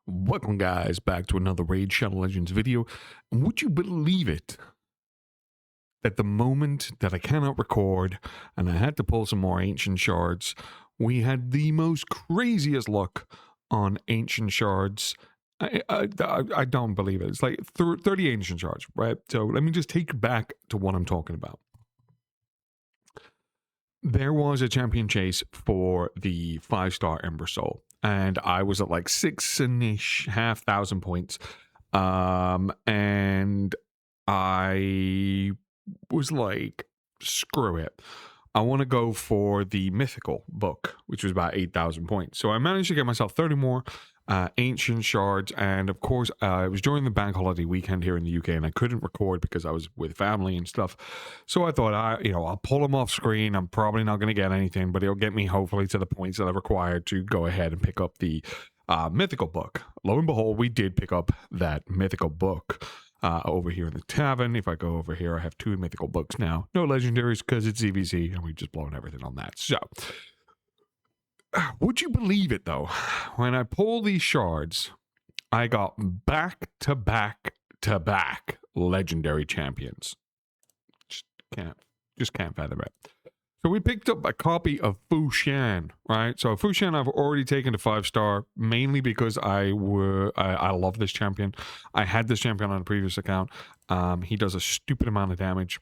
Welcome, guys, back to another Raid Shadow Legends video. And would you believe it that the moment that I cannot record and I had to pull some more ancient shards, we had the most craziest luck on ancient shards. I don't believe it. It's like 30 ancient shards, right? So let me just take you back to what I'm talking about. There was a champion chase for the 5-star Ember Soul, and I was at like 6,500 points. And I was like, screw it. I want to go for the mythical book, which was about 8,000 points. So I managed to get myself 30 more ancient shards, and of course it was during the bank holiday weekend here in the UK, and I couldn't record because I was with family and stuff. So I thought, I'll pull them off screen. I'm probably not going to get anything, but it'll get me hopefully to the points that I required to go ahead and pick up the mythical book. Lo and behold, we did pick up that mythical book over here in the tavern. If I go over here, I have 2 mythical books now. No legendaries because it's ZVZ, and we've just blown everything on that. So would you believe it, though? When I pull these shards, I got back to back legendary champions. Just can't fathom it. So we picked up a copy of Fu Shan, right? So Fu Shan I've already taken to 5-star, mainly because I love this champion. I had this champion on a previous account. He does a stupid amount of damage.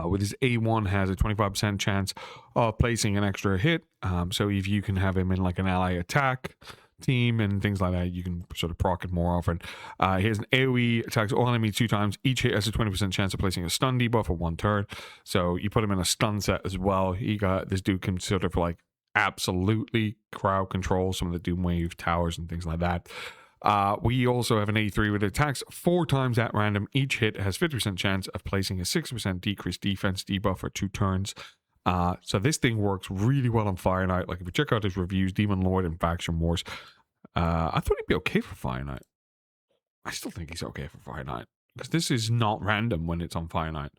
With his A1 has a 25% chance of placing an extra hit. So if you can have him in like an ally attack team and things like that, you can sort of proc it more often. He has an AoE, attacks all enemies 2 times. Each hit has a 20% chance of placing a stun debuff for 1 turn. So you put him in a stun set as well. This dude can sort of like absolutely crowd control some of the Doom Wave towers and things like that. We also have an A3 with attacks 4 times at random. Each hit has 50% chance of placing a 6% decreased defense debuff for 2 turns. So this thing works really well on Fire Knight. Like if you check out his reviews, Demon Lord and Faction Wars, I thought he'd be okay for Fire Knight. I still think he's okay for Fire Knight because this is not random when it's on Fire Knight.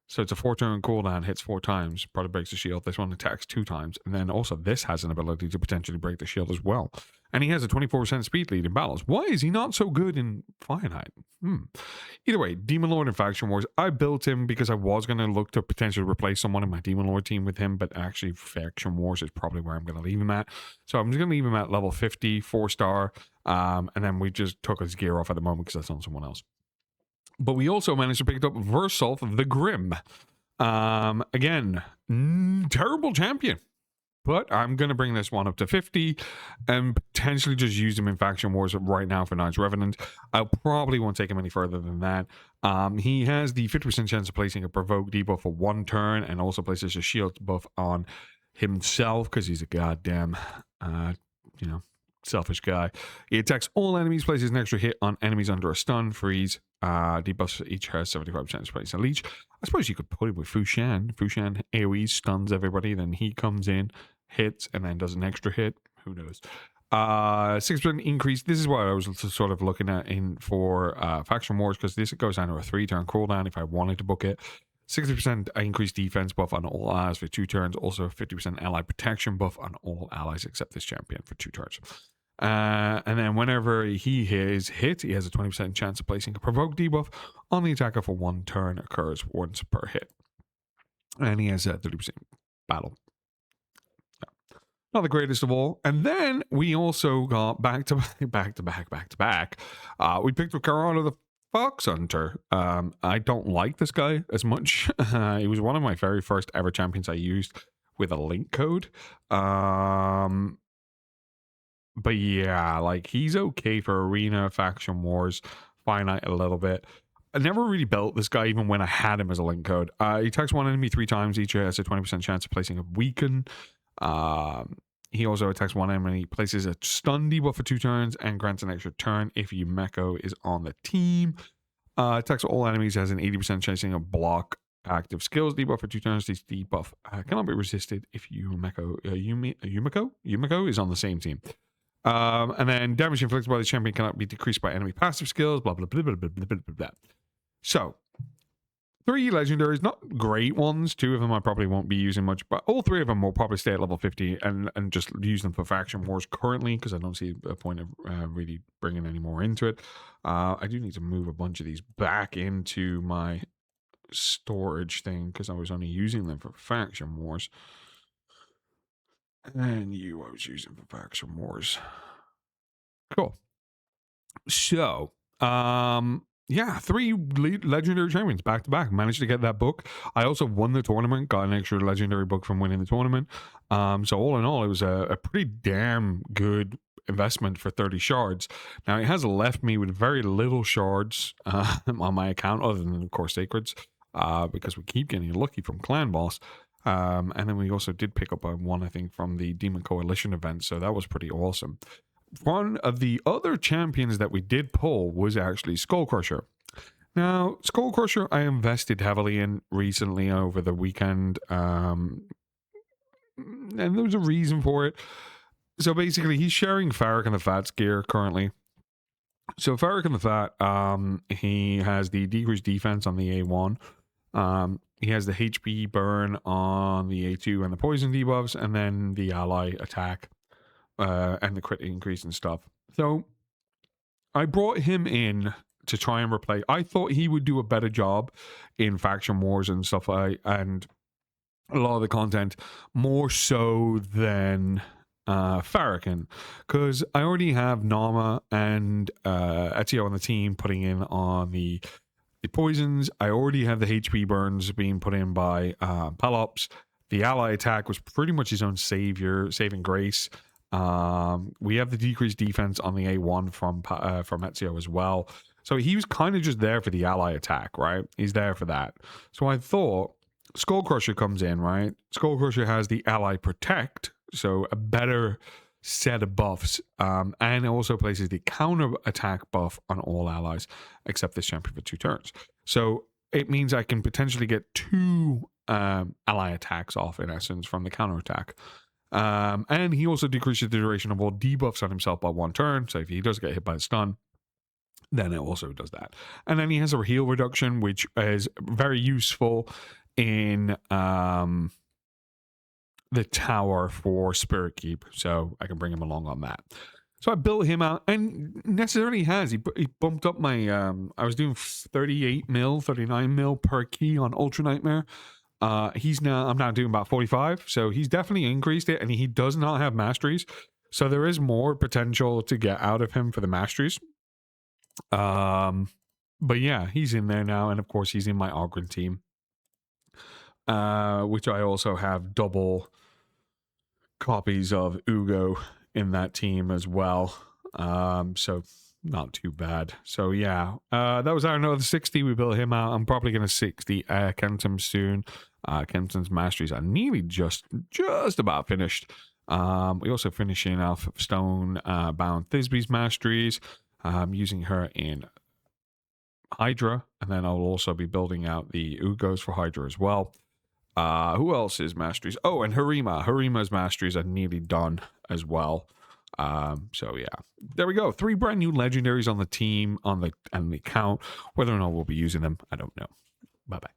So it's a 4-turn cooldown, hits 4 times, probably breaks the shield. This one attacks 2 times. And then also this has an ability to potentially break the shield as well. And he has a 24% speed lead in battles. Why is he not so good in Fire Knight? Either way, Demon Lord and Faction Wars, I built him because I was going to look to potentially replace someone in my Demon Lord team with him, but actually Faction Wars is probably where I'm going to leave him at. So I'm just going to leave him at level 50, 4-star, and then we just took his gear off at the moment because that's on someone else. But we also managed to pick up Versulf the Grim. Again, terrible champion. But I'm going to bring this one up to 50 and potentially just use him in Faction Wars right now for Knight's Revenant. I probably won't take him any further than that. He has the 50% chance of placing a Provoke debuff for 1 turn and also places a shield buff on himself because he's a goddamn, selfish guy. He attacks all enemies, places an extra hit on enemies under a stun, freeze. Debuffs each has 75% to place a leech. I suppose you could put him with Fu Shan. Fu Shan AoE stuns everybody, then he comes in, hits, and then does an extra hit. Who knows? 6% increase. This is what I was sort of looking at for Faction Wars, because this goes down to a 3-turn cooldown if I wanted to book it. 60% increased defense buff on all allies for 2 turns. Also 50% ally protection buff on all allies except this champion for 2 turns. And then whenever he is hit, he has a 20% chance of placing a Provoke debuff on the attacker for 1 turn, occurs once per hit. And he has a 30% battle. Not the greatest of all. And then we also got back to back. We picked up Karana the Fox Hunter. I don't like this guy as much. He was one of my very first ever champions I used with a link code. But yeah, like he's okay for Arena, Faction Wars, Fire Knight a little bit. I never really built this guy even when I had him as a link code. He attacks 1 enemy 3 times. Each has a 20% chance of placing a weaken. He also attacks 1 enemy, places a stun debuff for 2 turns, and grants an extra turn if Yumeko is on the team. Attacks all enemies, has an 80% chance of block active skills debuff for 2 turns. This debuff cannot be resisted if Yumeko is on the same team. And then damage inflicted by the champion cannot be decreased by enemy passive skills, blah, blah, blah, blah, blah, blah, blah, blah. So, 3 legendaries, not great ones. 2 of them I probably won't be using much, but all 3 of them will probably stay at level 50 and just use them for faction wars currently, because I don't see a point of really bringing any more into it. I do need to move a bunch of these back into my storage thing, because I was only using them for faction wars. And I was using for faction wars. Cool. So, yeah, 3 legendary champions back to back. Managed to get that book. I also won the tournament, got an extra legendary book from winning the tournament. So all in all, it was a pretty damn good investment for 30 shards. Now, it has left me with very little shards on my account, other than, of course, sacreds, because we keep getting lucky from clan boss. And then we also did pick up one, I think, from the Demon Coalition event, so that was pretty awesome. One of the other champions that we did pull was actually Skullcrusher. Now, Skullcrusher I invested heavily in recently over the weekend, and there was a reason for it. So basically, he's sharing Farrak and the Fat's gear currently. So Farrak and the Fat, he has the decreased defense on the A1. He has the HP burn on the A2 and the poison debuffs, and then the ally attack and the crit increase and stuff. So I brought him in to try and replace. I thought he would do a better job in faction wars and stuff, and a lot of the content, more so than Farrakhan, because I already have Nama and Ezio on the team putting in on the poisons. I already have the HP burns being put in by Pelops. The ally attack was pretty much his own saving grace. We have the decreased defense on the A1 from Ezio as well. So he was kind of just there for the ally attack, right? He's there for that. So I thought Skullcrusher comes in, right? Skullcrusher has the ally protect, so a better set of buffs, and it also places the counter attack buff on all allies except this champion for 2 turns. So it means I can potentially get 2 ally attacks off, in essence, from the counter attack. And he also decreases the duration of all debuffs on himself by 1 turn. So if he does get hit by a stun, then it also does that. And then he has a heal reduction, which is very useful in the tower for Spirit Keep. So I can bring him along on that. So I built him out, and necessarily he bumped up my, I was doing 38 mil, 39 mil per key on Ultra Nightmare. I'm now doing about 45, so he's definitely increased it, and he does not have masteries, so there is more potential to get out of him for the masteries. But yeah, he's in there now, and of course he's in my Ogren team, which I also have double copies of Ugo in that team as well, so not too bad. So yeah, that was our another 60. We built him out. I'm probably going to 60 Kenton soon. Kenton's masteries are nearly just about finished. We also finishing off Stone Bound Thisbe's masteries. Using her in Hydra, and then I'll also be building out the Ugos for Hydra as well. Who else is masteries? Oh, and Harima's masteries are nearly done as well. So yeah, there we go. 3 brand new legendaries on the team, on the account. Whether or not we'll be using them, I don't know. Bye bye.